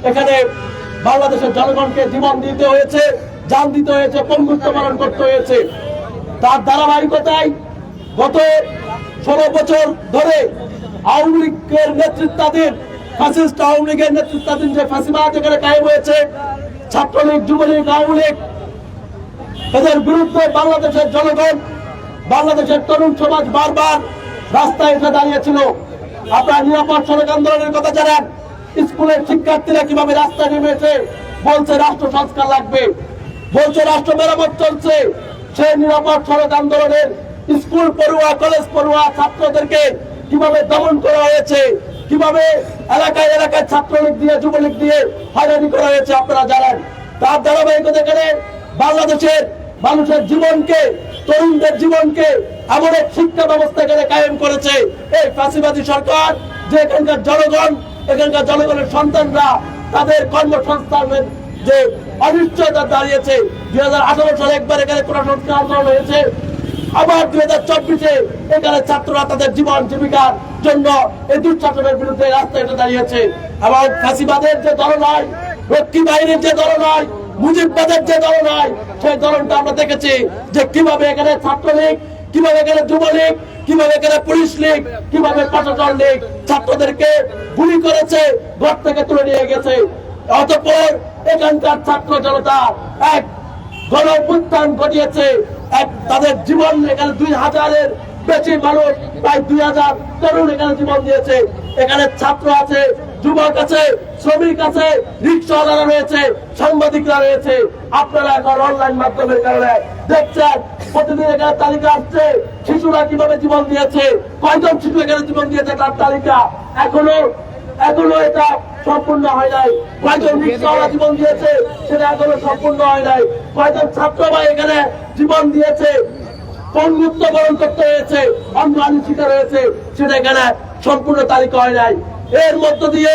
এখানে বাংলাদেশের জনগণকে জীবন দিতে হয়েছে, জান দিতে হয়েছে, পঙ্গুত্ব বরণ করতে হয়েছে। তার ধারাবাহিকতায় গত 16 বছর ধরে আওয়ামী লীগের নেতৃত্বাধীন ফ্যাসিস্ট আওয়ামী লীগের নেতৃত্বাধীন যে ফ্যাসিবাদ এখানে কায়েম হয়েছে, ছাত্রলীগ, যুবলীগ, আওয়ামী লীগ, এদের বিরুদ্ধে বাংলাদেশের জনগণ, বাংলাদেশের তরুণ সমাজ বারবার রাস্তায় এসে দাঁড়িয়েছিল। আপনারা নিরাপদ সড়ক আন্দোলনের কথা জানেন। স্কুলের শিক্ষার্থীরা কিভাবে রাস্তায় নেমেছে, বলছে রাষ্ট্র সংস্কার লাগবে, বলছে রাষ্ট্র মেরামত চলছে। সেই নিরাপদ সড়ক আন্দোলনের স্কুল পড়ুয়া, কলেজ পড়ুয়া ছাত্রদেরকে কিভাবে দমন করা হয়েছে, কিভাবে এলাকায় এলাকায় ছাত্রলীগ দিয়ে, যুবলীগ দিয়ে হয়রানি করা হয়েছে আপনারা জানেন। তার ধারাবাহিকতা এখানে বাংলাদেশের মানুষের জীবনকে, তরুণদের জীবনকে এমন এক শিক্ষা ব্যবস্থা এখানে কায়েম করেছে এই ফ্যাসিবাদী সরকার, যে এখানকার জনগণ, এখানকার জনগণের সন্তানরা তাদের কর্মসংস্থানের যে অনিশ্চয়তা দাঁড়িয়েছে। 2018 সালে একবার এখানে কোটা সংস্কার আন্দোলন হয়েছে, আবার 2024-এ এখানে ছাত্ররা তাদের জীবন জীবিকার জন্য এই দুঃশাসনের বিরুদ্ধে রাস্তায় এসে দাঁড়িয়েছে। এবং ফ্যাসিবাদের যে দলনায়, রক্ষী বাহিনীর যে দলনায়, মুজিববাদের যে দলনায়, সেই দলনটা আমরা দেখেছি যে কিভাবে এখানে ছাত্রলীগ, কিভাবে এখানে যুবলীগ, কিভাবে এখানে পুলিশ লীগ, কিভাবে প্রশাসন লীগ ছাত্রদেরকে গুলি করেছে, ঘর থেকে তুলে নিয়ে গেছে। অতঃপর এখানকার ছাত্র জনতা এক গণ অভ্যুত্থান ঘটিয়েছে, এক তাদের জীবন, এখানে 2000-এর বেশি মানুষ, প্রায় 2000 তরুণ এখানে জীবন দিয়েছে। এখানে ছাত্র আছে, যুবক আছে, শ্রমিক আছে, রিক্সাওয়ালারা রয়েছে, সাংবাদিকরা রয়েছে। আপনারা এখন অনলাইন মাধ্যমের কারণে দেখছেন প্রতিদিন এখানে তালিকা আসছে, শিশুরা কিভাবে জীবন দিয়েছে, কয়জন শিশু এখানে জীবন দিয়েছে তার তালিকা এখনো এটা সম্পূর্ণ হয় নাই। কয়জন রিক্সাওয়ালা জীবন দিয়েছে সেটা এখনো সম্পূর্ণ হয় নাই। কয়জন ছাত্র ভাই এখানে জীবন দিয়েছে, পঙ্গুত্ব বরণ করতে হয়েছে, অঙ্গহানির শিকার হয়েছে, সেটা এখানে সম্পূর্ণ তালিকা হয় নাই। এর মধ্য দিয়ে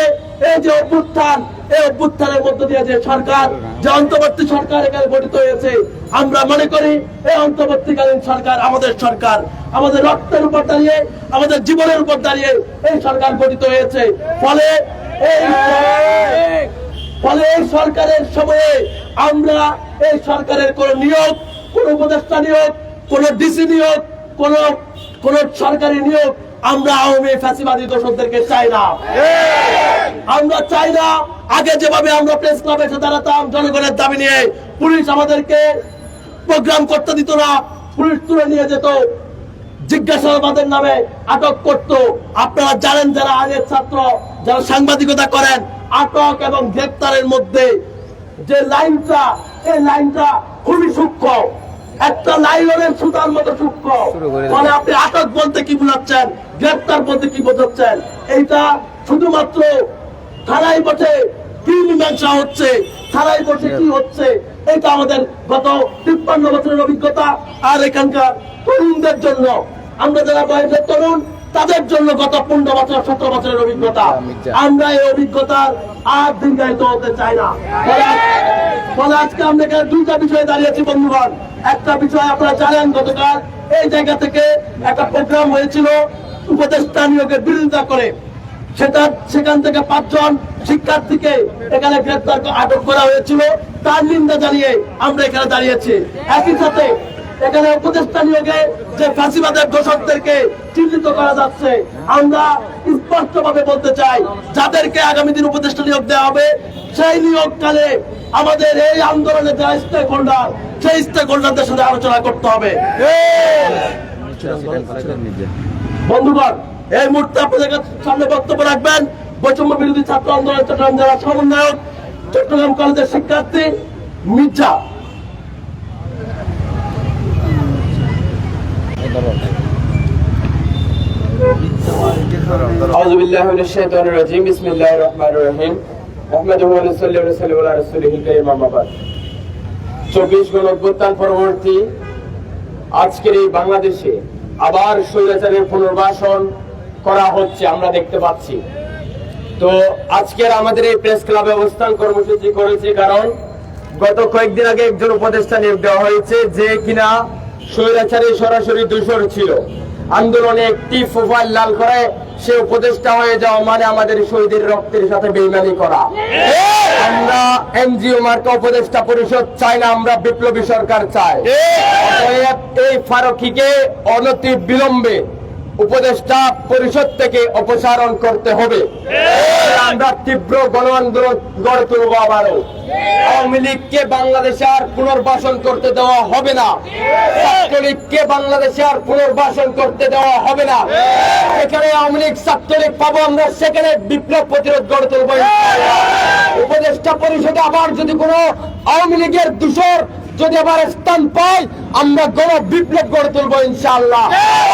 এই যে অভ্যুত্থান, এই অভ্যুত্থানের মধ্য দিয়ে যে সরকার, যে অন্তর্বর্তী সরকার এখানে গঠিত হয়েছে, আমরা মনে করি এই অন্তর্বর্তীকালীন সরকার আমাদের সরকার, আমাদের রক্তের উপর দাঁড়িয়ে, আমাদের জীবনের উপর দাঁড়িয়ে এই সরকার গঠিত হয়েছে। ফলে এই সরকারের সময়ে আমরা এই সরকারের কোন নিয়োগ, কোন উপদেষ্টা নিয়োগ, কোন ডিসি নিয়োগ, কোন সরকারি নিয়োগ আমরা আওয়ামী ফ্যাসিবাদী দোষরদেরকে চাই না। আমরা চাই না আগে যেভাবে আমরা প্রেস ক্লাবে এসে দাঁড়াতাম জনগণের দাবি নিয়ে, পুলিশ আমাদেরকে প্রোগ্রাম করতে দিত না, পুলিশ তুলে নিয়ে যেত, জিজ্ঞাসাবাদের নামে আটক করত। আপনারা জানেন, যারা আগের ছাত্র, যারা সাংবাদিকতা করেন, আটক এবং গ্রেপ্তারের মধ্যে যে লাইনটা, এই লাইনটা খুবই সূক্ষ্ম, একটা লাইনের সুতার মতো সূক্ষ্ম। মানে আপনি আটক বলতে কি বোঝাচ্ছেন, গ্রেপ্তার বলতে কি বোঝাচ্ছেন, এইটা শুধুমাত্র থানায় বসে কি মীমাংসা হচ্ছে, থানায় বসে কি হচ্ছে, এটা আমাদের গত 53 বছরের অভিজ্ঞতা। আর এখানকার তরুণদের জন্য, আমরা যারা বয়সের তরুণ, তাদের জন্য গত 15 বছর 17 বছরের অভিজ্ঞতা। আমরা এই অভিজ্ঞতার আর দীর্ঘায়িত হতে চাই না। ফলে আজকে আমরা এখানে দুইটা বিষয়ে দাঁড়িয়েছি বন্ধুগণ। একটা বিষয় আপনারা জানেন, গতকাল এই জায়গা থেকে একটা প্রোগ্রাম হয়েছিল উপদেষ্টা নিয়োগের বিরোধিতা করে, সেখান থেকে 5 জন শিক্ষার্থীকে এখানে গ্রেপ্তার, আটক করা হয়েছিল। তার নিন্দা জানিয়ে আমরা এখানে দাঁড়িয়েছি। একই সাথে এখানে উপদেষ্টা নিয়োগে যে ফ্যাসিবাদের দোষকদেরকে চিহ্নিত করা যাচ্ছে, আমরা স্পষ্টভাবে বলতে চাই, যাদেরকে আগামী দিন উপদেষ্টা নিয়োগ দেওয়া হবে, সেই নিয়োগকালে আমাদের এই আন্দোলনের যারা স্টেক হোল্ডার, সেই স্টেক হোল্ডারদের সাথে আলোচনা করতে হবে। বন্ধুগণ, এই মুহূর্তে আপনাদের সামনে বক্তব্য রাখবেন বৈষম্য বিরোধী ছাত্র আন্দোলন চট্টগ্রাম জেলা সমন্বয়ক, চট্টগ্রাম কলেজের শিক্ষার্থী মির্জা। আউযু বিল্লাহি মিনাশ শাইতানির রাজিম। বিসমিল্লাহির রহমানির রহিম। আহমাদুহু ওয়া নুসাল্লি ওয়া নুসাল্লিমু আলা রাসূলিহিল কারীম, আম্মা বাদ। 24 গণ অভ্যুত্থান পরবর্তী আজকের এই বাংলাদেশে আবার স্বৈরাচারের পুনর্বাসন করা হচ্ছে, আমরা দেখতে পাচ্ছি। তো আজকের আমাদের এই প্রেস ক্লাবে অবস্থান কর্মসূচি করেছে কারণ গত কয়েকদিন আগে একজন উপদেষ্টা নিয়োগ দেওয়া হয়েছে, যে কিনা স্বৈরাচারের সরাসরি দোষর ছিল। আন্দোলনে একটি প্রোফাইল লাল করে সে উপদেষ্টা হয়ে যাওয়া মানে আমাদের শহীদের রক্তের সাথে বেইমানি করা। আমরা এনজিও মার্কা উপদেষ্টা পরিষদ চাই না, আমরা বিপ্লবী সরকার চাই। অতএব এই ফারুকীকে অনতি বিলম্বে উপদেষ্টা পরিষদ থেকে অপসারণ করতে হবে। আমরা তীব্র গণ আন্দোলন গড়ে তুলব। আবারও আওয়ামী লীগকে বাংলাদেশে আর পুনর্বাসন করতে দেওয়া হবে না, ছাত্রলীগকে বাংলাদেশে আর পুনর্বাসন করতে দেওয়া হবে না। এখানে আওয়ামী লীগ ছাত্রলীগ পাবো আমরা, সেখানে বিপ্লব প্রতিরোধ গড়ে তুলব। উপদেষ্টা পরিষদে আবার যদি কোনো আওয়ামী লীগের দূষর যদি আবার স্থান পায়, আমরা গণ বিপ্লব গড়ে তুলবো ইনশাআল্লাহ।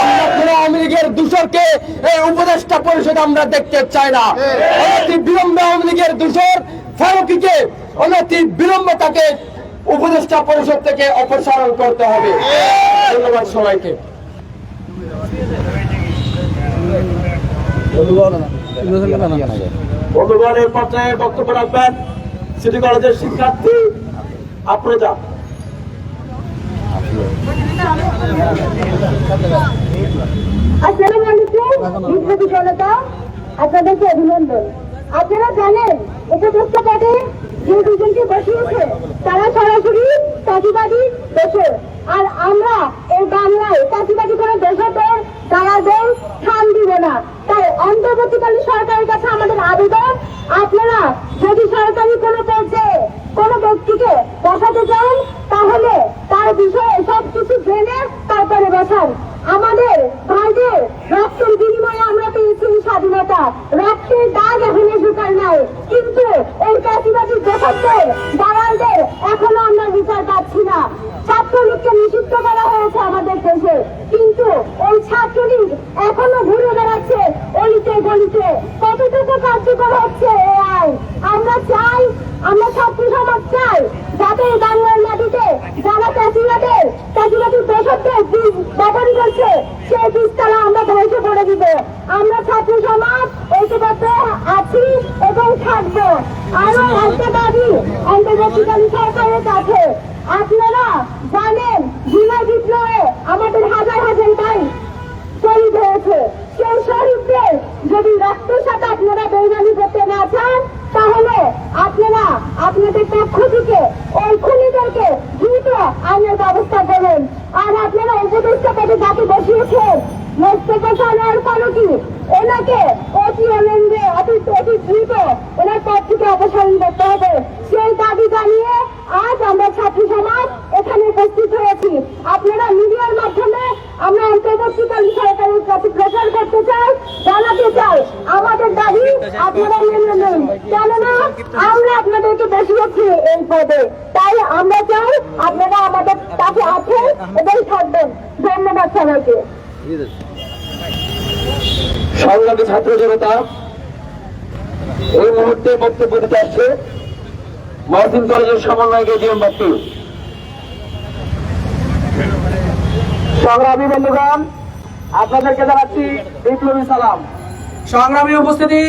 আমরা কোনো আওয়ামী লীগের দূষরকে এই উপদেষ্টা পরিষদে আমরা দেখতে চাই না। অনতি বিলম্বে আওয়ামী লীগের দূষর ফারুকীকে অনতি বিলম্বে তাকে উপদেষ্টা পরিষদ থেকে অপসারণ করতে হবে। ধন্যবাদ সবাইকে। বন্ধুগণ, এই পর্যায়ে বক্তব্য রাখবেন সিটি কলেজের শিক্ষার্থী আফরোজা। আসসালামু আলাইকুম বিপ্লবী জনতা, আপনাদেরকে অভিনন্দন। আপনারা জানেন উপদেষ্টা পদে যে দুজনকে বসিয়েছে তারা সরাসরি চাষিবাদী দোষর, আর আমরা এই বাংলায় চাষিবাদী করে দোষরদের দাঁড়াদের স্থান দিব না। তাই অন্তর্বর্তীকালীন সরকারের কাছে আমাদের আবেদন, আপনারা যদি সরকারি কোনো পর্যায়ে কোনো ব্যক্তিকে বসাতে চান তাহলে তার বিষয়ে সবকিছু জেনে তারপরে বসান। আমাদের ভাইদের রক্তের বিনিময়ে আমরা পেয়েছি স্বাধীনতা, রক্তের দাগ এখনো শুকায় নাই, কিন্তু এই চাষিবাদী দোষরদের দালালদের এখনো আমরা বিচার পাচ্ছি না। ছাত্রলীগকে নিষিদ্ধ করা হয়েছে আমাদের দেশে, কিন্তু ওই ছাত্রলীগ এখনো ঘুরে বেড়াচ্ছে অলিতে গলিতে। কতটুকু কার্যকর হচ্ছে এই আইন? আমরা চাই, আমরা ছাত্র সমাজ চাই যাতে বাংলার মাটিতে যারা চাষিবাদী দোষরদের বীজ বপন করছে সেই বীজতলা আমরা ধ্বংস করে দিব। আমরা ছাত্র সমাজ ঐক্যবদ্ধ আছি এবং থাকবো। আরো একটা দাবি অন্তর্বর্তীকালীন সরকারের কাছে, আপনারা জানেন জুলাই বিপ্লবে আমাদের হাজার হাজার ভাই শহীদ হয়েছে। সেই শহীদদের যদি রক্তের সাথে আপনারা বেইমানি করতে না চান তাহলে আপনারা আপনাদের পক্ষ থেকে ওই খুনিদেরকে দ্রুত আইনের ব্যবস্থা করুন। আর আপনারা উপদেষ্টা পদে যাকে বসিয়েছেন মোস্তফা সরোয়ার ফারুকী, ওনাকে অতি অনন্দে অতি দ্রুত ওনার পদ থেকে অপসারণ করতে হবে। সেই দাবি জানিয়ে আজ আমরা ছাত্র সমাজ এখানে উপস্থিত হয়েছি। আপনারা মিডিয়ার মাধ্যমে আমরা অন্তর্বর্তীকালীন সরকারের কাছে প্রচার করতে চাই, জানাতে চাই আমাদের দাবি আপনারা মেনে নেন, কেননা আমরা আপনাদেরকে বসিয়েছি এই পদে। তাই আমরা চাই আপনারা আমাদের কাছে আছেন এবং থাকবেন। ধন্যবাদ সবাইকে। সংগ্রামী ছাত্র জনতা, এই মুহূর্তে বক্তব্য দিতে আসছে মহসিন কলেজের সমন্বয়ক এজিএম বাপ্পি। সংগ্রামী বন্ধুগণ, আপনাদেরকে জানাচ্ছি বিপ্লবী সালাম। সংগ্রামী উপস্থিতি,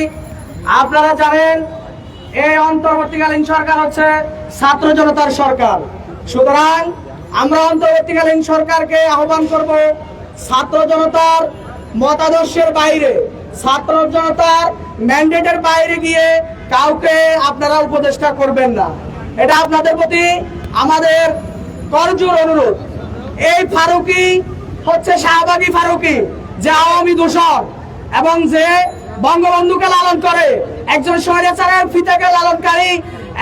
আপনারা জানেন এই অন্তর্বর্তীকালীন সরকার হচ্ছে ছাত্র জনতার সরকার। সুতরাং আমরা অন্তর্বর্তীকালীন সরকারকে আহ্বান করব, ছাত্র জনতার মতাদর্শের বাইরে, ছাত্র জনতার ম্যান্ডেটের বাইরে গিয়ে কাউকে আপনারা উপদেষ্টা করবেন না। এটা আপনাদের প্রতি আমাদের করজোর অনুরোধ। এই ফারুকী হচ্ছে শাহবাগী ফারুকী, যে আওয়ামী দূষণ এবং যে বঙ্গবন্ধুকে লালন করে, একজন স্বৈরাচারের ফিতাকে লালনকারী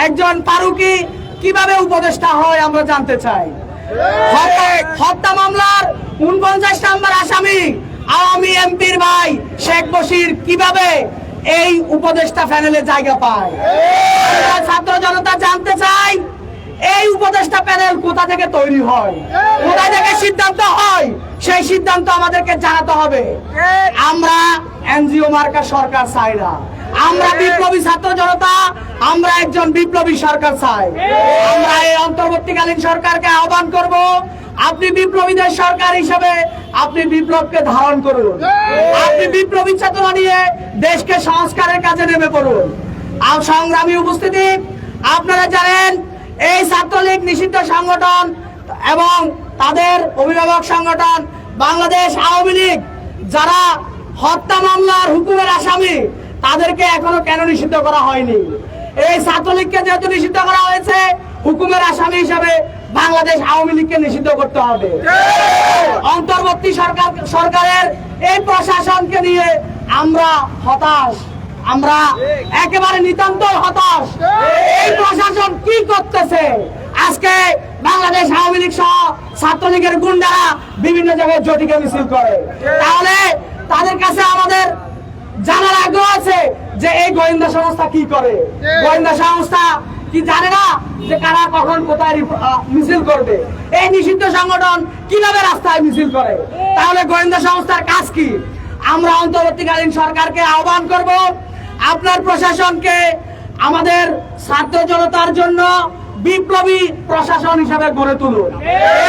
একজন ফারুকী কিভাবে উপদেষ্টা হয় আমরা জানতে চাই। হত্যা মামলার 49 নম্বর আসামি আওয়ামী এমপির ভাই শেখ বশির কিভাবে এই উপদেষ্টা প্যানেলে জায়গা পায়? ছাত্র জনতা জানতে চাই এই উপদেষ্টা প্যানেল কোথা থেকে তৈরি হয়, কোথা থেকে সিদ্ধান্ত হয়, সেই সিদ্ধান্ত আমাদেরকে জানাতে হবে। আমরা এনজিও মার্কা সরকার চাই না, আমরা বিপ্লবী ছাত্র জনতা, আমরা একজন বিপ্লবী সরকার চাই। আমরা এই অন্তর্বর্তীকালীন সরকারকে আহ্বান করব, আপনি বিপ্লবীদের সরকার হিসেবে আপনি বিপ্লবকে ধারণ করুন, আপনি বিপ্লবী চেতনা নিয়ে দেশকে সংস্কারের কাজে নেমে পড়ুন। আর সংগ্রামী উপস্থিতি, আপনারা জানেন এই ছাত্রলীগ নিষিদ্ধ সংগঠন এবং তাদের অভিভাবক সংগঠন বাংলাদেশ আওয়ামী লীগ, যারা হত্যা মামলার হুকুমের আসামি, তাদেরকে এখনো কেন নিষিদ্ধ করা হয়নি? এই ছাত্রলীগকে যেহেতু নিষিদ্ধ করা হয়েছে, হুকুমের আসামি হিসাবে বাংলাদেশ আওয়ামী লীগকে নিষিদ্ধ করতে হবে। অন্তর্বর্তী সরকারের এই প্রশাসনকে নিয়ে আমরা হতাশ, আমরা একেবারে নিতান্ত হতাশ। এই প্রশাসন কি করতেছে? আজকে বাংলাদেশ আওয়ামী লীগ সহ ছাত্রলীগের গুন্ডারা বিভিন্ন জায়গায় জটিকে মিছিল করে। তাহলে তাদের কাছে আমাদের জানার আগ্রহ আছে যে এই গোয়েন্দা সংস্থা কি করে। গোয়েন্দা সংস্থা কি জানে না যে কারা কখন কোথায় মিছিল করবে? এই নিষিদ্ধ সংগঠন কিভাবে রাস্তায় মিছিল করে? তাহলে গোয়েন্দা সংস্থার কাজ কি? আমরা অন্তর্বর্তীকালীন সরকারকে আহ্বান করব, আপনার প্রশাসনকে আমাদের ছাত্র জনতার জন্য বিপ্লবী প্রশাসন হিসাবে গড়ে তুলুন।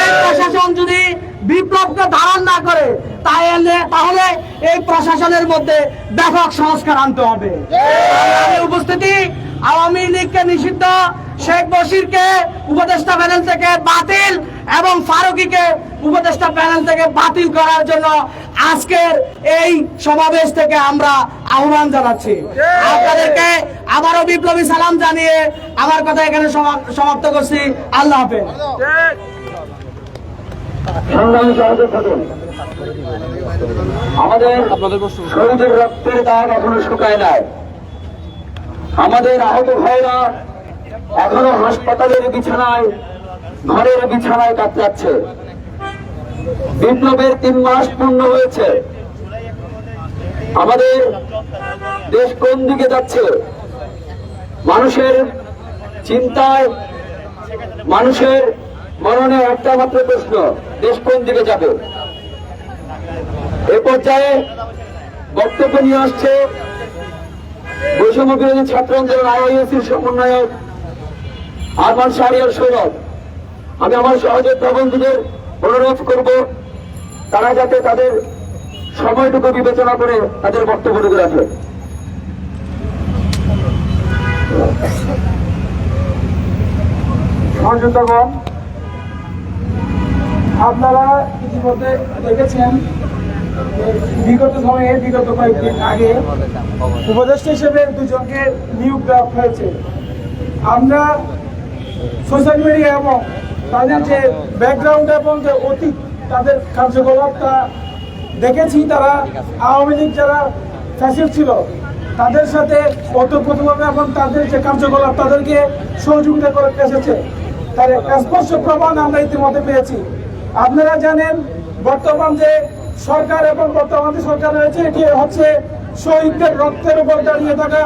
এই প্রশাসন যদি বিপ্লবকে ধারণ না করে তাহলে এই প্রশাসনের মধ্যে ব্যাপক সংস্কার আনতে হবে। উপস্থিতি আওয়ামী লীগকে নিষিদ্ধ, শেখ বশিরকে উপদেষ্টা প্যানেল থেকে বাতিল এবং ফারুকীকে উপদেষ্টা প্যানেল থেকে বাতিল করার জন্য আজকের এই সমাবেশ থেকে আমরা আহ্বান জানাচ্ছি। আপনাদেরকে আবারও বিপ্লবী সালাম জানিয়ে আমার কথা এখানে সমাপ্ত করছি। আল্লাহ হাফেজ। সংগ্রামী সহযোগ থাকুন। আমাদের শহীদের রক্তের দাগ এখনো শুকায় নাই। আমাদের আহত ভাইরা এখনো হাসপাতালের বিছানায়, ঘরের বিছানায় কাতরাচ্ছে। বিপ্লবের 3 মাস পূর্ণ হয়েছে। আমাদের দেশ কোন দিকে যাচ্ছে? মানুষের চিন্তায়, মানুষের মননে একটা মাত্র প্রশ্ন, দেশ কোন দিকে যাবে? এ পর্যায়ে বক্তব্য নিয়ে আসছে বৈষম্য বিরোধী ছাত্র আন্দোলন আইএসসির সমন্বয়ক আরমান শাহরিয়ার সৌরভ। আমি আমার সহযোদ্ধা বন্ধুদের অনুরোধ করব তারা যাতে তাদের সময়টুকু বিবেচনা করে তাদের বক্তব্যটুকু রাখে। সহযোদ্ধাগণ, আপনারা ইতিমধ্যে দেখেছেন বিগত সময়ে, বিগত কয়েকদিন আগে উপদেষ্টা হিসেবে 2 জনকে নিয়োগ দেওয়া হয়েছে। আমরা সোশ্যাল মিডিয়া এবং তাদের যে ব্যাকগ্রাউন্ড এবং যে অতীত, তাদের কার্যকলাপটা দেখেছি। তারা আওয়ামী লীগ যারা ফ্যাসিস্ট ছিল তাদের সাথে ওতপ্রোতভাবে এবং তাদের যে কার্যকলাপ তাদেরকে সহযোগিতা করে এসেছে, তার স্পষ্ট প্রমাণ আমরা ইতিমধ্যে পেয়েছি। আপনারা জানেন বর্তমান যে সরকার এবং বর্তমান যে সরকার রয়েছে এটি হচ্ছে শহীদদের রক্তের উপর দাঁড়িয়ে থাকা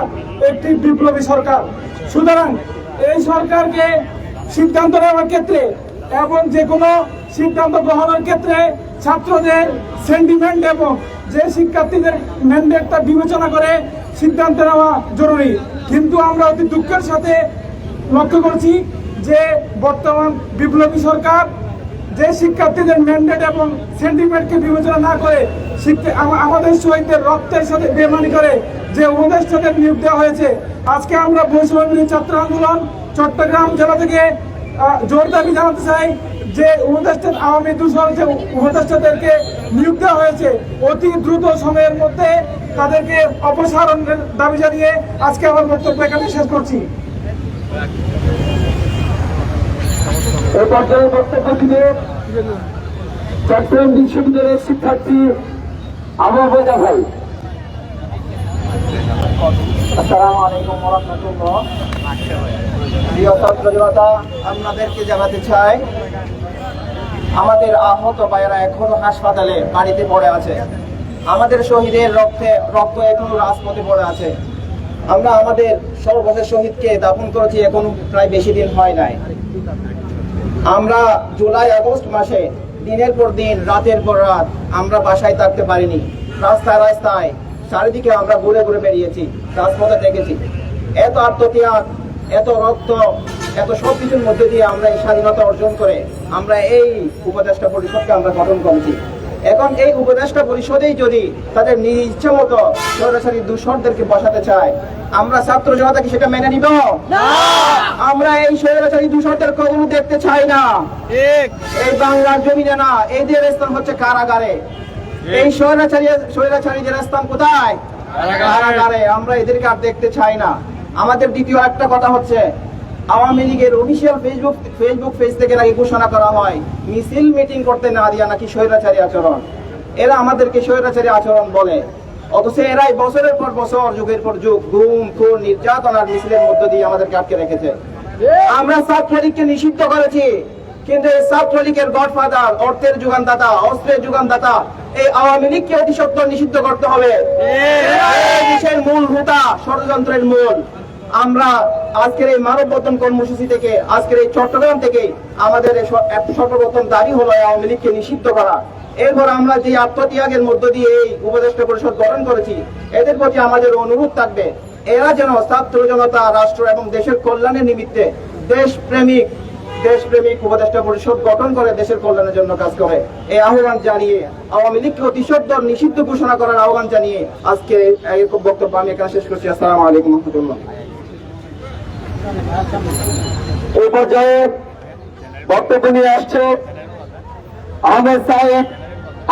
একটি বিপ্লবী সরকার। সুতরাং এই সরকারকে সিদ্ধান্ত নেওয়ার ক্ষেত্রে এবং যে কোনো সিদ্ধান্ত গ্রহণের ক্ষেত্রে ছাত্রদের সেন্টিমেন্ট এবং যে শিক্ষার্থীদের ম্যান্ডেট তা বিবেচনা করে সিদ্ধান্ত নেওয়া জরুরি। কিন্তু আমরা অতি দুঃখের সাথে লক্ষ্য করছি যে বর্তমান বিপ্লবী সরকার যে শিক্ষার্থীদের ম্যান্ডেট এবং সেন্টিমেন্টকে বিবেচনা না করে আমাদের শহীদদের রক্তের সাথে বেমানি করে যে উপদেষ্টাদের নিয়োগ দেওয়া হয়েছে। আজকে আমরা বৈষম্য বিরোধী ছাত্র আন্দোলন চট্টগ্রাম জেলা থেকে জোর দাবি জানাতে চাই যে আওয়ামী দূষণ যে উপদেষ্টাদেরকে নিয়োগ দেওয়া হয়েছে অতি দ্রুত সময়ের মধ্যে তাদেরকে অপসারণের দাবি জানিয়ে আজকে আমার বক্তব্য এখানে শেষ করছি। এই পর্যায়ে বক্তব্য দিবেন চট্টগ্রাম বিশ্ববিদ্যালয়ের শিক্ষার্থী আবু বৈদা ভাই। আসসালামু আলাইকুম ওয়া রাহমাতুল্লাহ। প্রিয় ছাত্র জনতা, আপনাদেরকে জানাতে চাই আমাদের আহত ভাইয়েরা এখনো হাসপাতালে বাড়িতে পড়ে আছে। আমাদের শহীদের রক্ত এখনো রাজপথে পড়ে আছে। আমরা আমাদের সর্বশেষ শহীদকে দাফন করেছি এখন প্রায় বেশি দিন হয় নাই। আমরা জুলাই আগস্ট মাসে দিনের পর দিন, রাতের পর রাত আমরা বাসায় থাকতে পারিনি। রাস্তায় রাস্তায় চারিদিকে আমরা ঘুরে ঘুরে বেরিয়েছি, রাজপথে দেখেছি। এত আত্মত্যাগ, এত রক্ত, এত সব কিছুর মধ্যে দিয়ে আমরা এই স্বাধীনতা অর্জন করে আমরা এই উপদেষ্টা পরিষদকে আমরা গঠন করেছি। এখন এই উপদেষ্টা পরিষদেই যদি তাদের নিজ ইচ্ছা মতো সরাসরি দূষণদেরকে বসাতে চায়, আমরা ছাত্র জনতা কি সেটা মেনে নিব? আমরা এই স্বৈরাচারী দূষণদের কখনো দেখতে চাই না। এই বাংলার জমিনে না, এদের স্থান হচ্ছে কারাগারে। এই স্বৈরাচারীদের স্থান কোথায়? কারাগারে। আমরা এদেরকে আর দেখতে চাই না। আমাদের দ্বিতীয় একটা কথা হচ্ছে, আওয়ামী লীগের অফিসিয়াল ফেসবুক পেজ থেকে নাকি ঘোষণা করা হয় মিছিল মিটিং করতে না দিয়া নাকি স্বৈরাচারী আচরণ। এরা আমাদেরকে স্বৈরাচারী আচরণ বলে, অথচ এরাই বছরের পর বছর, যুগের পর যুগ গুম, খুন, নির্যাতন আর মিছিলের মধ্য দিয়ে আমাদেরকে আটকে রেখেছে। আমরা ছাত্রলীগকে নিষিদ্ধ করেছি, কিন্তু এই ছাত্রলীগের গডফাদার, অর্থের যোগানদাতা, অস্ত্রের যোগানদাতা এই আওয়ামী লীগকে অতি সত্বর নিষিদ্ধ করতে হবে। এই দেশের মূল হোতা, ষড়যন্ত্রের মূল। আমরা আজকের এই মানববন্ধন কর্মসূচি থেকে, আজকের এই চট্টগ্রাম থেকে আমাদের সর্বপ্রথম দাবি হলো আওয়ামী লীগকে নিষিদ্ধ করা। এরপর আমরা যে আত্মত্যাগের মধ্য দিয়ে এই উপদেষ্টা পরিষদ গঠন করেছি, এদের প্রতি আমাদের অনুরোধ থাকবে এরা যেন ছাত্র জনতা, রাষ্ট্র এবং দেশের কল্যাণের নিমিত্তে দেশপ্রেমিক উপদেষ্টা পরিষদ গঠন করে দেশের কল্যাণের জন্য কাজ করে। এই আহ্বান জানিয়ে, আওয়ামী লীগকে অতি সত্বর নিষিদ্ধ ঘোষণা করার আহ্বান জানিয়ে আজকে এই বক্তব্য আমি এখানে শেষ করছি। আসসালামু আলাইকুম ওয়া রাহমাতুল্লাহ। এই পর্যায়ে বক্তব্য নিয়ে আসছে আহমেদ সাহেব,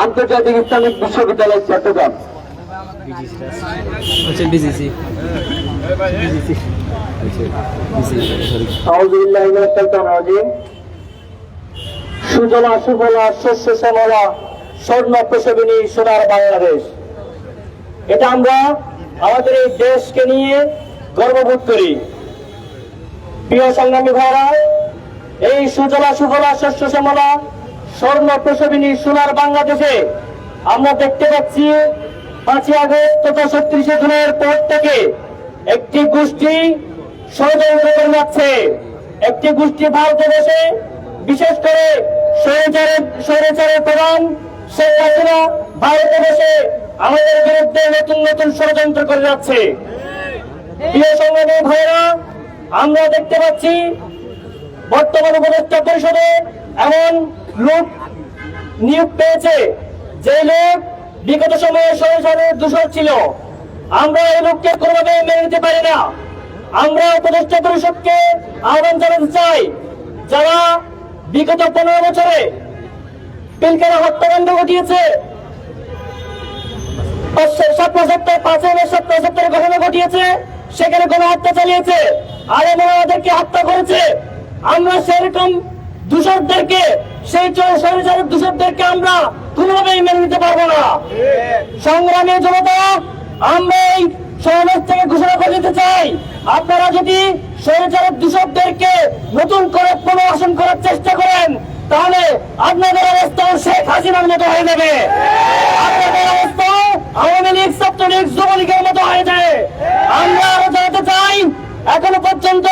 আন্তর্জাতিক ইসলামিক বিশ্ববিদ্যালয় চট্টগ্রাম। সুজলা সুফলা শস্য শ্যামলা স্বর্ণ প্রসবিনী সোনার বাংলাদেশ, এটা আমরা আমাদের এই দেশকে নিয়ে গর্ববোধ করি। প্রিয় সংগ্রামী ভাইরা, এই সুজলা সুফলা শস্য শ্যামলা স্বর্ণ প্রসবিনী সোনার বাংলাদেশে আমরা দেখতে পাচ্ছি 5ই আগস্ট তথা 37শে জুনের পর থেকে একটি গোষ্ঠী ষড়যন্ত্র করে যাচ্ছে। একটি গোষ্ঠী ভারতে বসে, বিশেষ করে স্বৈরাচারের প্রধান শেখ হাসিনা ভারতে বসে আমাদের বিরুদ্ধে নতুন নতুন ষড়যন্ত্র করে যাচ্ছে। প্রিয় সংগ্রামী ভাইরা, আমরা দেখতে পাচ্ছি বর্তমান উপদেষ্টা পরিষদে এমন লোক নিয়োগ পেয়েছে যে লোক বিগত সময়ে স্বৈরাচারের দূষর ছিল। আমরা এই লোককে কোনোভাবে মেনে নিতে পারি না। আমরা উপদেষ্টা পরিষদকে আহ্বান জানাতে চাই, যারা বিগত 15 বছরে পিলখানা হত্যাকাণ্ড ঘটিয়েছে, 5 ঘটনা ঘটিয়েছে, সেখানে গণহত্যা চালিয়েছে, আলেম ওলামাদেরকে হত্যা করেছে। আমরা সেরকম দূষরদেরকে, সেই স্বৈরাচারের দূষরদেরকে আমরা কোনোভাবেই মেনে নিতে পারবো না। সংগ্রামী জনতা, আমরা এই সমাবেশ থেকে ঘোষণা করে দিতে চাই, আপনারা যদি স্বৈরাচারের দূষরদেরকে নতুন করে পুনর্বাসন করার চেষ্টা করেন, তাহলে আপনাদের অবস্থা শেখ হাসিনার মতো হয়ে যাবে। আপনাদের অবস্থা আওয়ামী লীগ, ছাত্রলীগ, যুবলীগের মতো হয়ে যায়। আমরা আরো জানাতে চাই, এখনো পর্যন্ত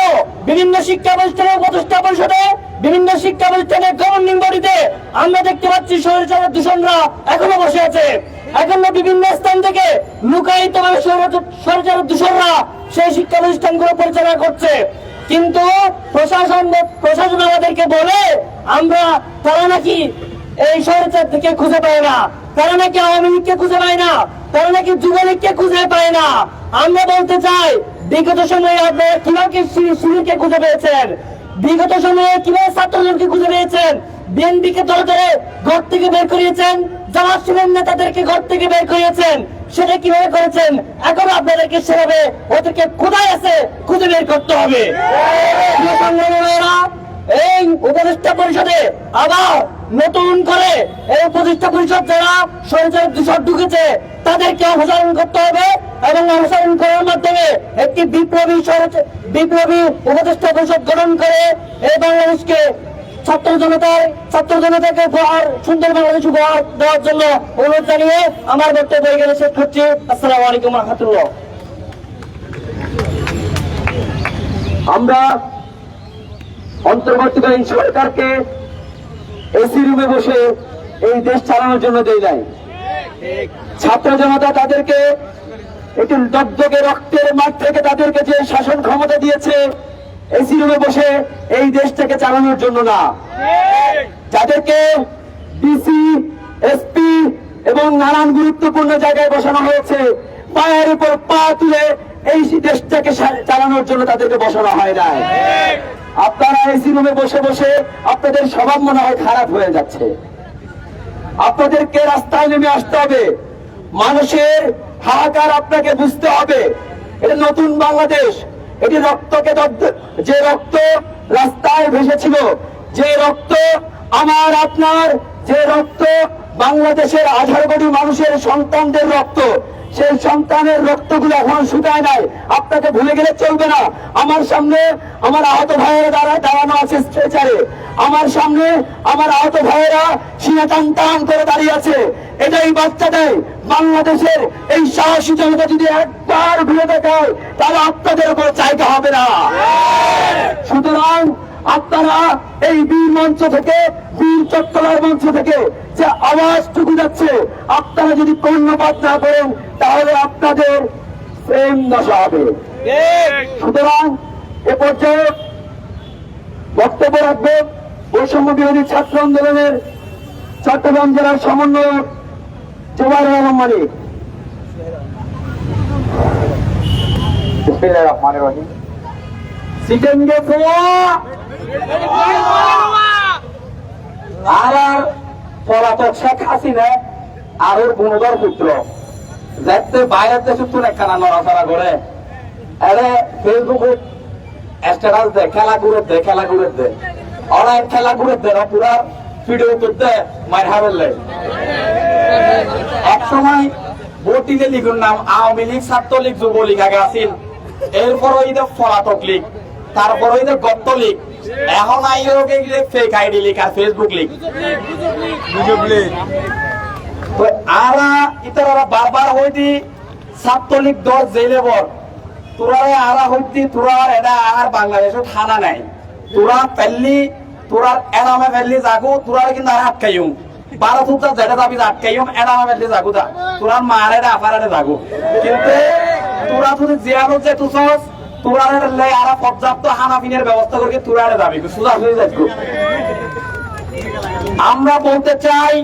বিভিন্ন শিক্ষা প্রতিষ্ঠানের উপদেষ্টা পরিষদে, বিভিন্ন শিক্ষা প্রতিষ্ঠানের গভর্নিং বডিতে আমরা দেখতে পাচ্ছি স্বৈরাচারের দূষণরা এখনো বসে আছে। এখনো বিভিন্ন স্থান থেকে লুকায়িত ভাবে স্বৈরাচারের দূষণরা সেই শিক্ষা প্রতিষ্ঠানগুলো পরিচালনা করছে। কিন্তু প্রশাসন আমাদেরকে বলে তারা নাকি এই স্বৈরাচার থেকে খুঁজে পায় না, তারা নাকি আওয়ামী লীগকে খুঁজে পায় না, তারা নাকি যুবলীগকে খুঁজে পায় না। আমরা বলতে চাই, বিগত সময়ে আপনারা কিভাবে শিবিরকে খুঁজে পেয়েছেন, বিগত সময়ে কিভাবে ছাত্রদলকে খুঁজে পেয়েছেন, বিএনপিকে দল ধরে ঘর থেকে বের করিয়েছেন, জামাত শিবিরের নেতাদেরকে ঘর থেকে বের করিয়েছেন, সেটা কিভাবে করেছেন? এখন আপনাদেরকে সেভাবে ওদেরকে কোথায় আছে খুঁজে বের করতে হবে। এই উপদেষ্টা পরিষদে আবার নতুন করে এই উপদেষ্টা পরিষদ যারা স্বৈরাচারের দূষর ঢুকেছে তাদেরকে অপসারণ করতে হবে, এবং অপসারণ করার মাধ্যমে একটি বিপ্লবী উপদেষ্টা পরিষদ গঠন করে এই বাংলাদেশকে ছাত্র জনতাকে উপহার, সুন্দর বাংলাদেশ উপহার দেওয়ার জন্য অনুরোধ জানিয়ে আমার বক্তব্য এখানে শেষ করছি। আসসালামু আলাইকুম ওয়া রাহমাতুল্লাহ। আমরা অন্তর্বর্তীকালীন সরকারকে এসি রুমে বসে এই দেশ চালানোর জন্য দেয় নাই। ছাত্র জনতা তাদেরকে একটু দগদগে রক্তের মাঠ থেকে তাদেরকে যে শাসন ক্ষমতা দিয়েছে, এসি রুমে বসে এই দেশটাকে চালানোর জন্য না। যাদেরকে ডিসি, এসপি এবং নানান গুরুত্বপূর্ণ জায়গায় বসানো হয়েছে, পায়ের উপর পা তুলে এই দেশটাকে চালানোর জন্য তাদেরকে বসানো হয় না। আপনারা এসি রুমে বসে বসে আপনাদের স্বভাব মনে হয় খারাপ হয়ে যাচ্ছে। আপনাদেরকে রাস্তায় নেমে আসতে হবে, মানুষের হাহাকার আপনাকে বুঝতে হবে। এটা নতুন বাংলাদেশ, এটি রক্তকে যে রক্ত রাস্তায় ভেসেছিল, যে রক্ত আমার আপনার, যে রক্ত বাংলাদেশের 18 কোটি মানুষের সন্তানদের রক্ত, সেই সন্তানের রক্তগুলো এখন শুকায় নাই। আপনাকে ভুলে গেলে চলবে না। আমার সামনে আমার আহত ভাইয়েরা দাঁড়ানো আছে স্ট্রেচারে, আমার সামনে আমার আহত ভাইয়েরা সিনা টান টান করে দাঁড়িয়ে আছে। এটাই বার্তা দেয় বাংলাদেশের এই সাহসী জনতা যদি একবার ঘুরে দেখায় তাহলে আপনাদের উপর জায়গা হবে না। সুতরাং আপনারা এই বীর মঞ্চ থেকে, বীর চট্টলার মঞ্চ থেকে যে আওয়াজটুকু যাচ্ছে, আপনারা যদি কর্ণপাত না করেন তাহলে আপনাদের প্রেম দশা হবে। সুতরাং এ পর্যায়ে বক্তব্য রাখবে বৈষম্য বিরোধী ছাত্র আন্দোলনের চট্টগ্রাম জেলার সমন্বয়ক জুবাইর আলম মালিক। বিসমিল্লাহির রহমানির রহিম। সিটেনগে আর পলাতক শেখ হাসিনা আর ওর গুণধর পুত্র দেখতে বাইরের দেশে তো একখানা নড়াচড়া করে, আরে ফেসবুকে স্ট্যাটাস দেয়, খেলা ঘুরে দে ওরা খেলা ঘুরে দেয় না, পুরা ভিডিও করতে মার হাবেল। এক সময় ভোটিতে লিখুন নাম আওয়ামী লীগ, ছাত্রলীগ, যুবলীগ আগে আসিল, এরপর ওই পলাতক লীগ, তারপর ওই গত্ত লীগ, এখন আইলোকে ফেক আইডি লীগ আর ফেসবুক লীগ। আরা ইতারা বারবার হইতি ছাত্রলীগ দল জেলে বর তোরা আরা হইতি তোরা এটা আর বাংলাদেশে থানা নাই, তোরা ফেললি তোরা এনামে ফেললি জাগো, তোরা কিন্তু আর আটকাইম 12 ফুট যেটা যাবি আটকাইম এনামে ফেললি জাগো দা, তোরা মারে আফারে জাগো। কিন্তু তোরা যদি জিয়ানো যে তুসস তোরা আর পর্যাপ্ত হানাফিনের ব্যবস্থা করে তোরা যাবি সুদা হয়ে যাবো। আমরা বলতে চাই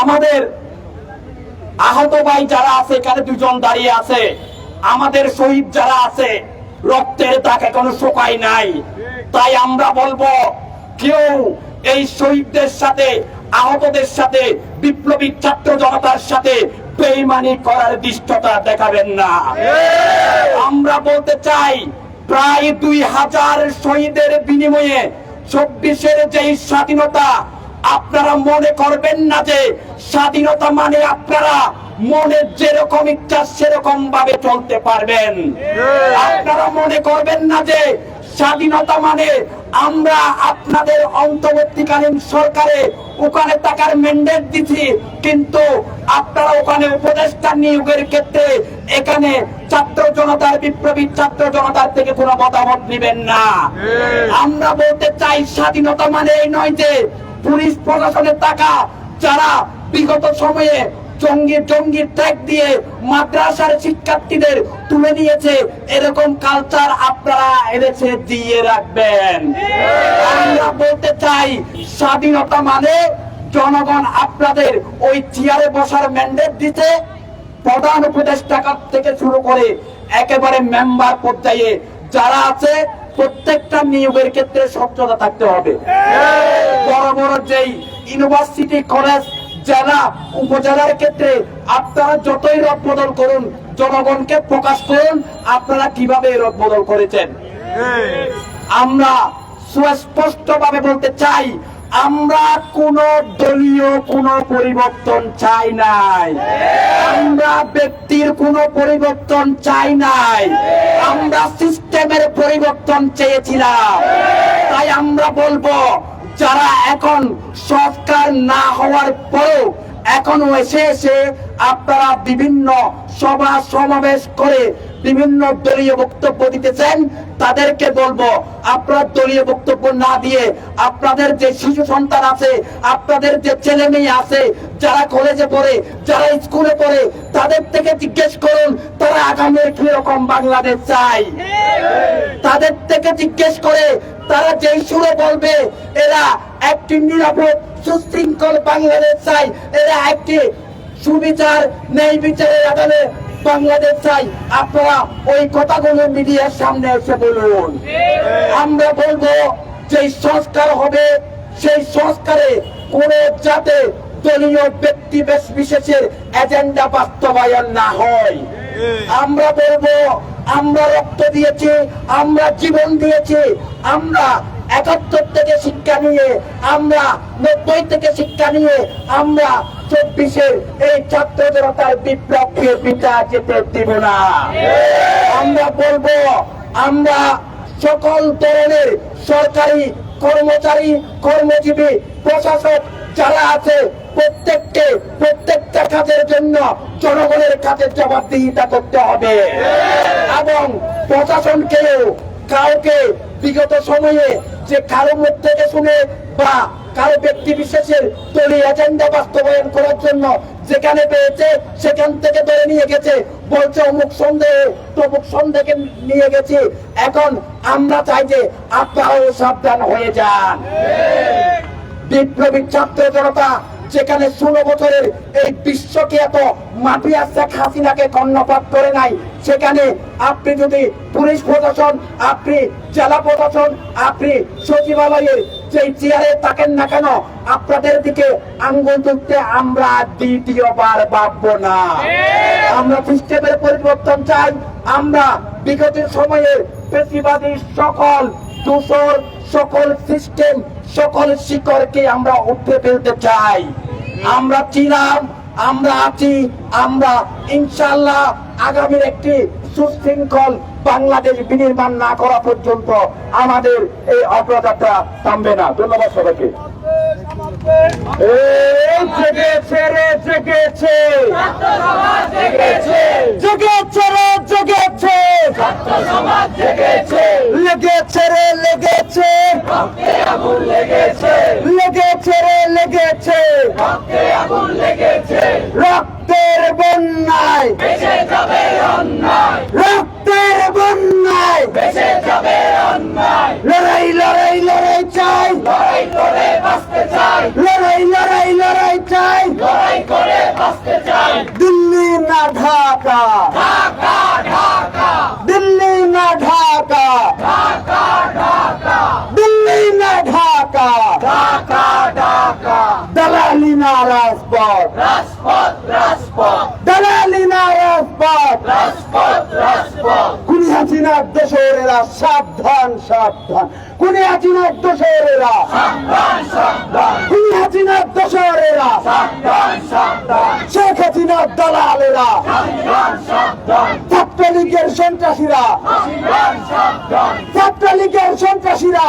আমাদের আহত ভাই যারা আছে, এখানে 2 জন দাঁড়িয়ে আছে, আমাদের শহীদ যারা আছে রক্তের দাগ এখনো শুকায় নাই। তাই আমরা বলবো কেউ এই শহীদদের সাথে, আহতদের সাথে, বিপ্লবী ছাত্র জনতার সাথে বেইমানি করার দৃষ্টতা দেখাবেন না। আমরা বলতে চাই প্রায় 2000 শহীদের বিনিময়ে 24-এর যেই স্বাধীনতা, আপনারা মনে করবেন না যে স্বাধীনতা মানে আপনারা মনে যেরকম ইচ্ছা সেরকম ভাবে চলতে পারবেন। আপনারা মনে করবেন না যে স্বাধীনতা মানে আমরা আপনাদের অন্তর্বর্তীকালীন সরকারে ওখানে টাকার ম্যান্ডেট দিচ্ছি, কিন্তু আপনারা ওখানে উপদেষ্টা নিয়োগের ক্ষেত্রে এখানে ছাত্র জনতার, বিপ্লবী ছাত্র জনতার থেকে কোনো মতামত নেবেন না। আমরা বলতে চাই স্বাধীনতা মানে এই নয় যে পুলিশ প্রশাসনের টাকা যারা বিগত সময়ে জঙ্গি ট্যাগ দিয়ে মাদ্রাসার শিক্ষার্থীদের তুলে নিয়েছে, এরকম কালচার আপনারা এদেশে দিয়ে রাখবেন। আমরা বলতে চাই স্বাধীনতা মানে জনগণ আপনাদের ওই চেয়ারে বসার ম্যান্ডেট দিতে, প্রধান উপদেষ্টা থেকে শুরু করে একেবারে মেম্বার পর্যায়ে যারা আছে প্রত্যেকটা নিয়োগের ক্ষেত্রে স্বচ্ছতা থাকতে হবে। বড় বড় যেই ইউনিভার্সিটি, কলেজ, জেলা, উপজেলার ক্ষেত্রে আপনারা যতই রদ বদল করুন, জনগণকে প্রকাশ করুন আপনারা কিভাবে রদ বদল করেছেন। আমরা সুস্পষ্ট ভাবে বলতে চাই আমরা কোন দলীয় কোন পরিবর্তন চাই নাই, আমরা ব্যক্তির কোন পরিবর্তন চাই নাই, আমরা সিস্টেমের পরিবর্তন চেয়েছিলাম। তাই আমরা বলবো যারা এখন সরকার না হওয়ার পরেও এখনো এসে আপনারা বিভিন্ন সভা সমাবেশ করে বিভিন্ন দলীয় বক্তব্য দিতেছেন, তাদেরকে বলবো আপনারা দলীয় বক্তব্য না দিয়ে আপনাদের যে শিশু সন্তান আছে, আপনাদের যে ছেলে মেয়ে আছে, যারা কলেজে পড়ে, যারা স্কুলে পড়ে, তাদের থেকে জিজ্ঞেস করুন তারা আগামী কিরকম বাংলাদেশ চাই। তাদের থেকে জিজ্ঞেস করে তারা যেই সুরে বলবে এরা একটি নিরাপদ সুশৃঙ্খল বাংলাদেশ চাই, এরা একটি সুবিচার ন্যায় বিচারের আদালে বাংলাদেশ চাই, আপনারা ওই কথাগুলো মিডিয়ার সামনে এসে বলুন। আমরা বলবো যে সংস্কার হবে সেই সংস্কারে কোন যাতে দলীয় ব্যক্তি বিশেষের এজেন্ডা বাস্তবায়ন না হয়। আমরা বলবো আমরা রক্ত দিয়েছি, আমরা জীবন দিয়েছি, আমরা ৭১ থেকে শিক্ষা নিয়ে, আমরা ৯০ থেকে শিক্ষা নিয়ে আমরা ২৪-এর এই ছাত্র জনতার বিপ্লবকে পিতা যেতে দিব না। আমরা বলবো, আমরা সকল ধরনের সরকারি কর্মচারী, কর্মজীবী, প্রশাসক যারা আছে প্রত্যেকটা কাজের জন্য জনগণের কাছে জবাবদিহিতা করতে হবে এবং প্রশাসনকেও কাউকে বিগত সময়ে যে কারো মুখ থেকে শুনে বা কারো ব্যক্তি বিশেষের দলীয় এজেন্ডা বাস্তবায়ন করার জন্য যেখানে পেয়েছে সেখান থেকে ধরে নিয়ে গেছে, বলছে অমুক সন্দেহে তমুক সন্দেহে নিয়ে গেছি। এখন আমরা চাই যে আপনারাও সাবধান হয়ে যান। বিপ্লবী ছাত্র জনতা যেখানে 16 বছরের এই বিশ্বকে এত মাফিয়া শেখ হাসিনাকে কর্ণপাত করে নাই, সেখানে আপনি যদি পুলিশ প্রশাসন, আপনি জেলা প্রশাসন, আপনি সচিবালয়ের যে চেয়ারে থাকেন না কেন, আপনাদের দিকে আঙ্গুল তুলতে আমরা দ্বিতীয়বার ভাববো না। আমরা সিস্টেমের পরিবর্তন চাই। আমরা বিগত সময়ের পেশিবাদী সকল দূষণ, সকল সিস্টেম, সকল শিকড়কে আমরা উঠে ফেলতে চাই। আমরা ছিলাম, আমরা আছি, আমরা ইনশাআল্লাহ আগামীর একটি সুশৃঙ্খল বাংলাদেশ বিনির্মাণ না করা পর্যন্ত আমাদের এই অগ্রযাত্রা থামবে না। ধন্যবাদ সবাইকে। জেগেছে রে জেগেছে, জেগেছে রে জেগেছে, লেগেছে রে লেগেছে, লেগেছে রে লেগেছে, রক্তের বন্যায় রক্তের বন্যায় লড়াই লড়াই লড়াই চাই, লড়াই লড়াই লড়াই চাই, দিল্লি না ঢাকা, দিল্লি না ঢাকা, দিল্লি না ঢাকা, দালালি না রাজপথ, দালালি না রাজপথ, খুনি হাসিনার দোসরেরা সাবধান সাবধান, খুনি হাসিনার দোসরেরা, খুনি হাসিনার দোসরেরা, শেখ হাসিনার দালালেরা, ছাত্রলীগের সন্ত্রাসীরা, ছাত্রলীগের সন্ত্রাসীরা,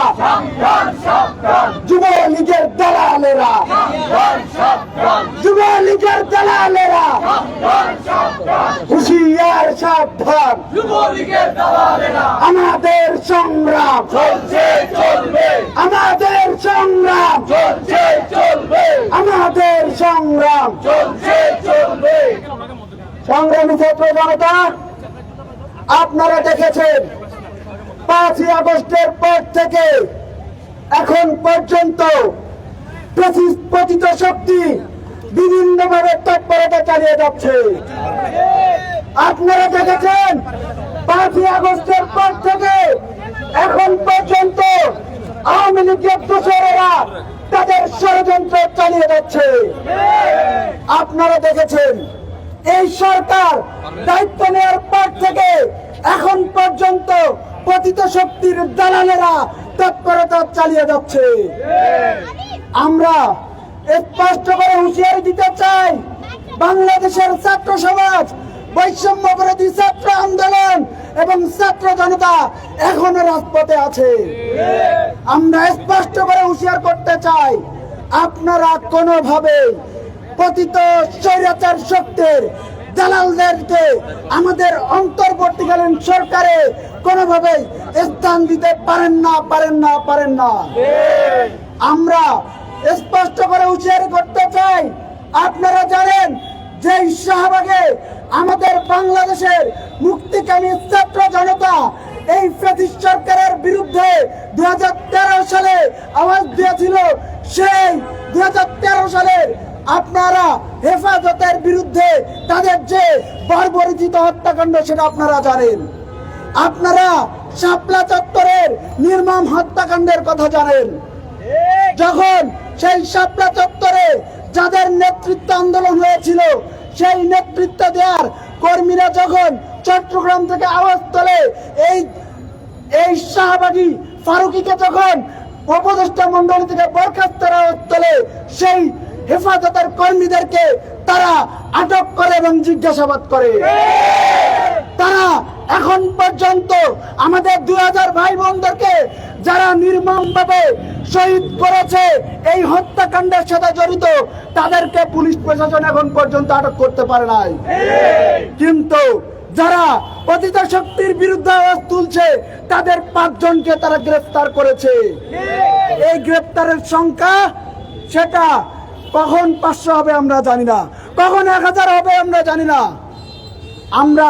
যুবলীগের দালালেরা, যুবলীগের দালালেরা, হুঁশিয়ার সাবধান, আমাদের সংগ্রাম চলছে চলবে, আমাদের সংগ্রাম চলছে চলবে, আমাদের সংগ্রাম চলছে চলবে। সংগ্রামী ছাত্র জনতা, আপনারা দেখেছেন 5ই আগস্টের পর থেকে এখন পর্যন্ত পতিত শক্তি বিভিন্নভাবে তৎপরতা চালিয়ে যাচ্ছে। আপনারা দেখেছেন 5ই আগস্টের পর থেকে এখন পর্যন্ত আওয়ামী লীগের দোসরেরা তাদের ষড়যন্ত্র চালিয়ে যাচ্ছে। আপনারা দেখেছেন এই সরকার দায়িত্ব নেওয়ার পর থেকে এখন পর্যন্ত পতিত শক্তির দালালেরা তৎপরতা চালিয়ে যাচ্ছে। আমরা স্পষ্ট করে হুঁশিয়ারি দিতে চাই, বাংলাদেশের ছাত্র সমাজ, বৈষম্য বিরোধী ছাত্র আন্দোলন এবং ছাত্র জনতা এখনো রাজপথে আছে। আমরা স্পষ্ট করে হুঁশিয়ার করতে চাই, আপনারা কোনোভাবে পতিত স্বৈরাচার শক্তির দালালদেরকে আমাদের অন্তর্বর্তীকালীন সরকারে কোনোভাবেই স্থান দিতে পারেন না, পারেন না, পারেন না। আমরা স্পষ্ট করে হুঁশিয়ারি করতে চাই, আপনারা জানেন যে শাহবাগে আমাদের বাংলাদেশের মুক্তিকামী ছাত্র জনতা এই ফ্যাসিস্ট সরকারের বিরুদ্ধে 2013 সালে আওয়াজ দিয়েছিল। সেই 2013 সালের আপনারা হেফাজতের বিরুদ্ধে তাদের যে বর্বরোচিত হত্যাকাণ্ড সেটা আপনারা জানেন। আপনারা শাপলা চত্বরের নির্মম হত্যাকাণ্ডের কথা জানেন। যখন সেই শাপলা চত্বরে যাদের নেতৃত্ব আন্দোলন হয়েছিল, সেই নেতৃত্ব দেওয়ার কর্মীরা যখন চট্টগ্রাম থেকে আওয়াজ তোলে এই শাহবাগী ফারুকীকে যখন উপদেষ্টা মন্ডলী থেকে বরখাস্তের আওয়াজ তোলে, সেই হেফাজতের কর্মীদেরকে তারা আটক করে এবং জিজ্ঞাসাবাদ করে। তারা এখন পর্যন্ত আমাদের 2000 ভাই বোনদেরকে যারা নির্মমভাবে শহীদ করেছে, এই হত্যাকাণ্ডের সাথে জড়িত, তাদেরকে পুলিশ প্রশাসন এখন পর্যন্ত আটক করতে পারে নাই। কিন্তু যারা পতিত শক্তির বিরুদ্ধে আওয়াজ তুলছে, তাদের 5 জনকে তারা গ্রেফতার করেছে। এই গ্রেফতারের সংখ্যা, সেটা কখন 500 হবে আমরা জানি না, কখন 1000 হবে আমরা জানি না। আমরা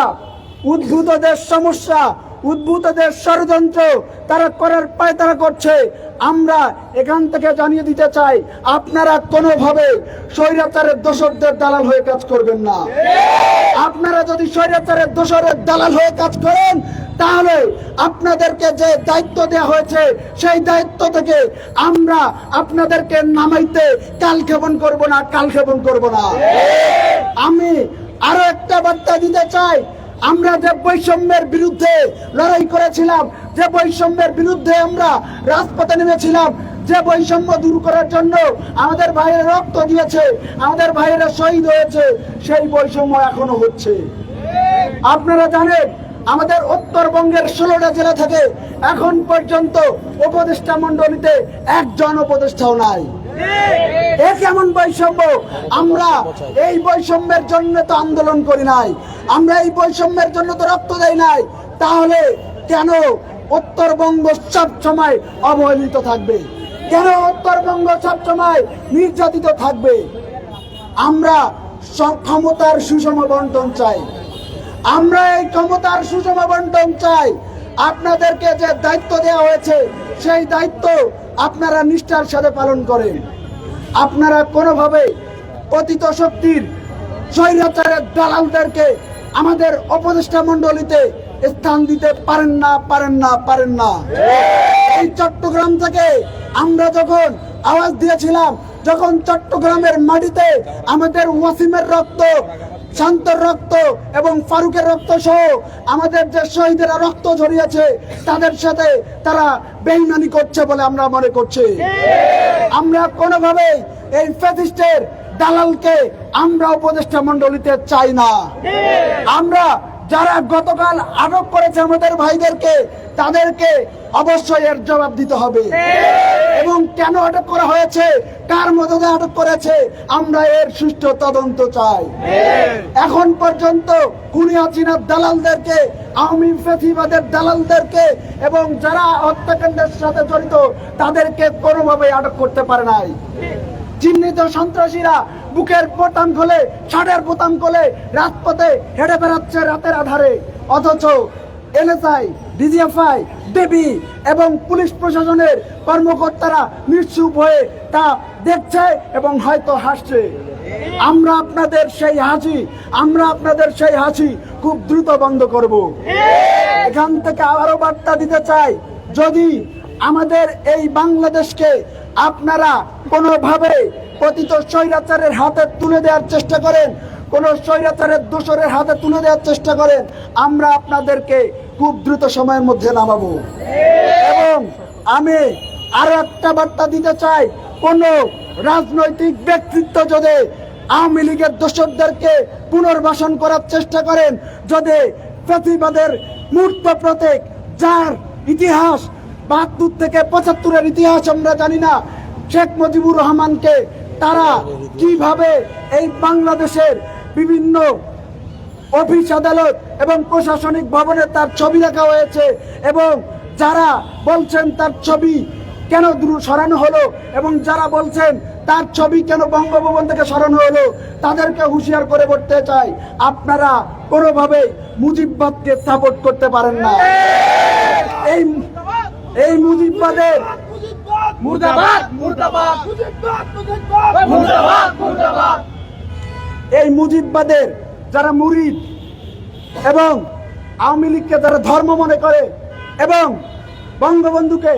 উদ্ভূতদের সমস্যা, উদ্ভূতদের ষড়যন্ত্র তারা করার পায়তারা করছে। আমরা এখান থেকে জানিয়ে দিতে চাই, আপনারা কোনোভাবে স্বৈরাচারের দোসরদের দালাল হয়ে কাজ করবেন না। আপনারা যদি স্বৈরাচারের দোসরের দালাল হয়ে কাজ করেন, তাহলে আপনাদেরকে যে দায়িত্ব দেওয়া হয়েছে, সেই দায়িত্ব থেকে আমরা আপনাদেরকে নামাইতে কালক্ষেপণ করব না, কালক্ষেপণ করব না। আমি আরো একটা বার্তা দিতে চাই, আমরা যে বৈষম্যের বিরুদ্ধে লড়াই করেছিলাম, যে বৈষম্যের বিরুদ্ধে আমরা রাজপথে নেমেছিলাম, যে বৈষম্য দূর করার জন্য আমাদের ভাইয়েরা রক্ত দিয়েছে, আমাদের ভাইয়েরা শহীদ হয়েছে, সেই বৈষম্য এখনো হচ্ছে। আপনারা জানেন, আমাদের উত্তরবঙ্গের 16টা জেলা থেকে এখন পর্যন্ত উপদেষ্টা মন্ডলীতে 1 জন উপদেষ্টাও নাই। এ কেমন বৈষম্য? আমরা এই বৈষম্যের জন্য তো আন্দোলন করি নাই, আমরা এই বৈষম্যের জন্য তো রক্ত দেই নাই। তাহলে কেন উত্তরবঙ্গ সব সময় অবহেলিত থাকবে? কেন উত্তরবঙ্গ সব সময় নির্যাতিত থাকবে? আমরা ক্ষমতার সুষম বন্টন চাই, আমরা এই ক্ষমতার সুষম বন্টন চাই। আপনাদেরকে যে দায়িত্ব দেওয়া হয়েছে, সেই দায়িত্ব আপনারা নিষ্ঠার সাথে পালন করেন। আপনারা কোনোভাবে পতিত শক্তির স্বৈরাচারের দালালদেরকে আমাদের উপদেষ্টা মন্ডলীতে স্থান দিতে পারেন না, পারেন না, পারেন না। এই চট্টগ্রাম থেকে আমরা যখন আওয়াজ দিয়েছিলাম, যখন চট্টগ্রামের মাটিতে আমাদের ওয়াসিমের রক্ত, শান্তর রক্ত এবং ফারুকের রক্ত সহ আমাদের যে শহীদেরা রক্ত ঝরিয়েছে, তাদের সাথে তারা বেঈমানি করছে বলে আমরা মনে করছি। আমরা কোনোভাবে এই ফ্যাসিস্টের দালালকে আমরা উপদেষ্টা মন্ডলীতে চাই না। আমরা যারা গতকাল আটক করেছে আমাদের ভাইদেরকে, তাদেরকে অবশ্যই এর জবাব দিতে হবে। এবং কেন আটক করা হয়েছে, কার মদদে আটক করেছে, আমরা এর সুষ্ঠু তদন্ত চাই। এখন পর্যন্ত খুনি হাসিনার দালালদেরকে, আওয়ামী ফ্যাসিবাদের দালালদেরকে এবং যারা হত্যাকাণ্ডের সাথে জড়িত, তাদেরকে কোনোভাবে আটক করতে পারে নাই। চিহ্নিত সন্ত্রাসীরা বুকের বোতাম খোলে, শার্টের বোতাম খোলে রাজপথে হেঁটে বেড়াচ্ছে রাতের আধারে, অথচ এনএসআই, ডিজিএফআই, ডিবি এবং পুলিশ প্রশাসনের কর্মকর্তারা নিশ্চুপ হয়ে তা দেখছে এবং হয়তো হাসছে। আমরা আপনাদের সেই হাসি খুব দ্রুত বন্ধ করব। এখান থেকে আবারও বার্তা দিতে চাই, যদি আমাদের এই বাংলাদেশকে আপনারা কোনোভাবে পতিত স্বৈরাচারের হাতে তুলে দেওয়ার চেষ্টা করেন, কোন স্বৈরাচারের দোসরের হাতে তুলে দেওয়ার চেষ্টা করেন, আমরা আপনাদেরকে খুব দ্রুত সময়ের মধ্যে নামাবো। এবং আমি আরো একটা বার্তা দিতে চাই, কোন রাজনৈতিক ব্যক্তিত্ব যদি আওয়ামী লীগের দোসরদেরকে পুনর্বাসন করার চেষ্টা করেন, যদি ফ্যাসিবাদের মূর্ত প্রতীক, যার ইতিহাস 72 থেকে 75-এর ইতিহাস আমরা জানি না, শেখ মুজিবুর রহমানকে তারা কিভাবে এই বাংলাদেশের বিভিন্ন অফিস আদালত এবং প্রশাসনিক ভবনে তার ছবি রাখা হয়েছে, এবং যারা বলছেন তার ছবি কেন সরানো হলো এবং যারা বলছেন তার ছবি কেন বঙ্গভবন থেকে সরানো হলো, তাদেরকে হুঁশিয়ার করে বলতে চাই, আপনারা কোনোভাবে মুজিববাদকে সাপোর্ট করতে পারেন না। এই মুজিববাদের মুর্দাবাদ, মুর্দাবাদ, মুর্দাবাদ, মুর্দাবাদ। এই মুজিববাদের যারা মুরিদ এবং আওয়ামী লীগকে যারা ধর্ম মনে করে এবং বঙ্গবন্ধুকে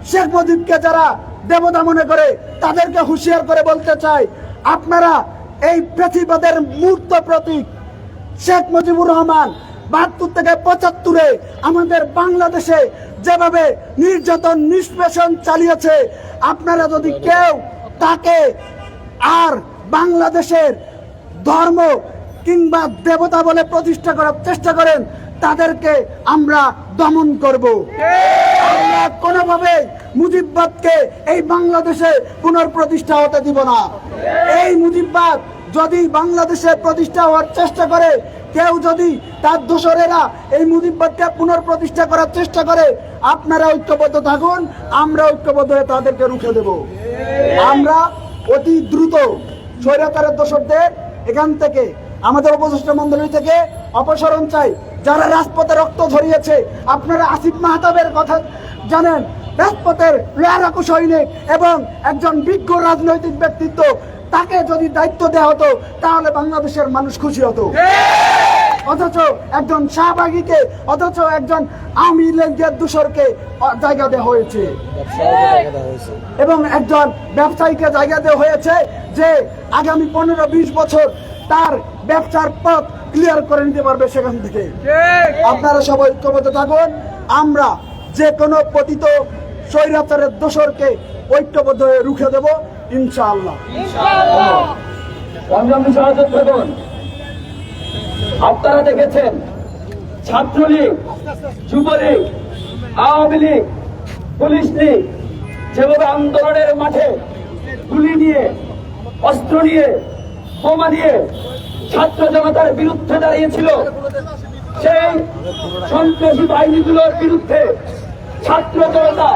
শেখ মুজিবকে যারা দেবতা মনে করে, তাদেরকে হুঁশিয়ার করে বলতে চাই, আপনারা এই ফ্যাসিবাদের মূর্ত প্রতীক শেখ মুজিবুর রহমান 72 থেকে 75-এ আমাদের বাংলাদেশে যেভাবে নির্যাতন নিষ্পেষণ চালিয়েছে, আপনারা যদি কেউ তাকে আর বাংলাদেশের ধর্ম কিংবা দেবতা বলে প্রতিষ্ঠা করার চেষ্টা করেন, তাদেরকে আমরা দমন করব। আমরা কোনোভাবে মুজিববাদকে এই বাংলাদেশে পুনঃপ্রতিষ্ঠা হতে দিব না। এই মুজিববাদ যদি বাংলাদেশে প্রতিষ্ঠা হওয়ার চেষ্টা করে, কেউ যদি তার দোসরেরা এই মুজিববাদকে পুনঃপ্রতিষ্ঠা করার চেষ্টা করে, আপনারা ঐক্যবদ্ধ থাকুন, আমরা ঐক্যবদ্ধ হয়ে তাদেরকে রুখে দেব। আমরা অতি দ্রুত স্বৈরাচারের দোসরদের এখান থেকে, আমাদের উপদেষ্টা মণ্ডলী থেকে অপসারণ চাই। যারা রাজপথে রক্ত ঝরিয়েছে, আপনারা আসিফ মাহতাবের কথা জানেন, রাজপথের লড়াকু সৈনিক এবং একজন বিজ্ঞ রাজনৈতিক ব্যক্তিত্ব, তাকে যদি দায়িত্ব দেওয়া হতো তাহলে বাংলাদেশের মানুষ খুশি হতো। অথচ একজন শাহবাগীকে, অথচ একজন আওয়ামী লীগের দূষরকে জায়গা দেওয়া হয়েছে এবং একজন ব্যবসায়ীকে জায়গা দেওয়া হয়েছে যে আগামী 15-20 বছর তার ব্যবসার পথ ক্লিয়ার করে নিতে পারবে সেখান থেকে। আপনারা সবাই ঐক্যবদ্ধ থাকুন, আমরা যে কোনো পতিত স্বৈরাচারের দোসরকে ঐক্যবদ্ধ হয়ে রুখে দেব ইনশাআল্লাহ। সংগ্রামী সহযোদ্ধগণ, আপনারা দেখেছেন ছাত্রলীগ, যুবলীগ, আওয়ামী লীগ, পুলিশ লীগ যেভাবে আন্দোলনের মাঠে গুলি নিয়ে, অস্ত্র নিয়ে, বোমা নিয়ে ছাত্র জনতার বিরুদ্ধে দাঁড়িয়েছিল। সেই সন্ত্রাসী বাহিনীগুলোর বিরুদ্ধে ছাত্র জনতা